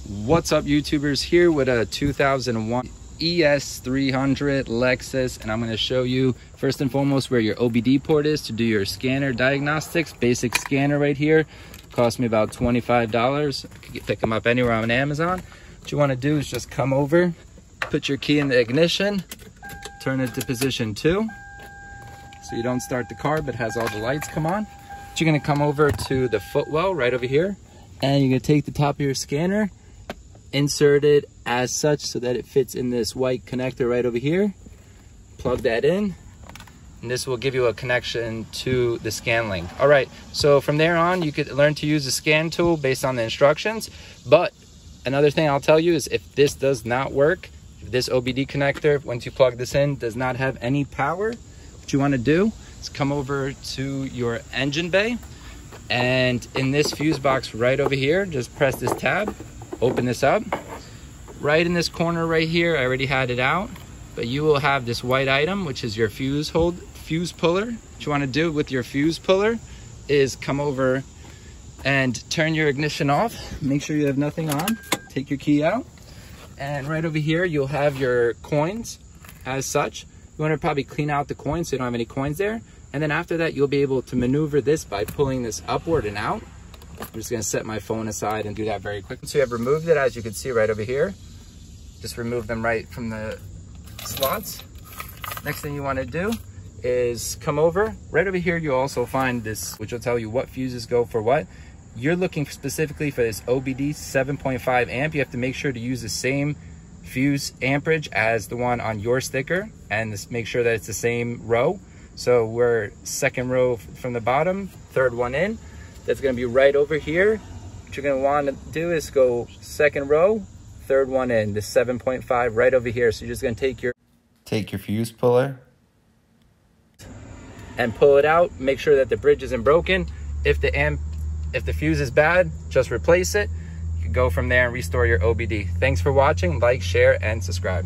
What's up, YouTubers? Here with a 2001 ES300 Lexus, and I'm going to show you first and foremost where your OBD port is to do your scanner diagnostics. Basic scanner right here. Cost me about $25. You can pick them up anywhere on Amazon. What you want to do is just come over, put your key in the ignition, turn it to position 2 so you don't start the car but has all the lights come on. But you're going to come over to the footwell right over here, and you're going to take the top of your scanner, insert it as such so that it fits in this white connector right over here. Plug that in, and this will give you a connection to the scan link. All right, so from there on, you could learn to use the scan tool based on the instructions. But another thing I'll tell you is if this does not work, if this OBD connector, once you plug this in, does not have any power, what you want to do is come over to your engine bay, and in this fuse box right over here, just press this tab, open this up. Right in this corner right here, I already had it out, but you will have this white item, which is your fuse puller. What you want to do with your fuse puller is come over and turn your ignition off. Make sure you have nothing on. Take your key out, and right over here you'll have your coins as such. You want to probably clean out the coins so you don't have any coins there, and then after that you'll be able to maneuver this by pulling this upward and out. I'm just going to set my phone aside and do that very quickly. So you have removed it, as you can see right over here. Just remove them right from the slots. Next thing you want to do is come over. Right over here you'll also find this, which will tell you what fuses go for what. You're looking specifically for this OBD 7.5 amp. You have to make sure to use the same fuse amperage as the one on your sticker, and just make sure that it's the same row. So we're second row from the bottom, third one in. That's going to be right over here. What you're going to want to do is go second row, third one in, the 7.5 right over here. So you're just going to take your fuse puller and pull it out. Make sure that the bridge isn't broken. If the fuse is bad, just replace it. You can go from there and restore your OBD. Thanks for watching. Like, share, and subscribe.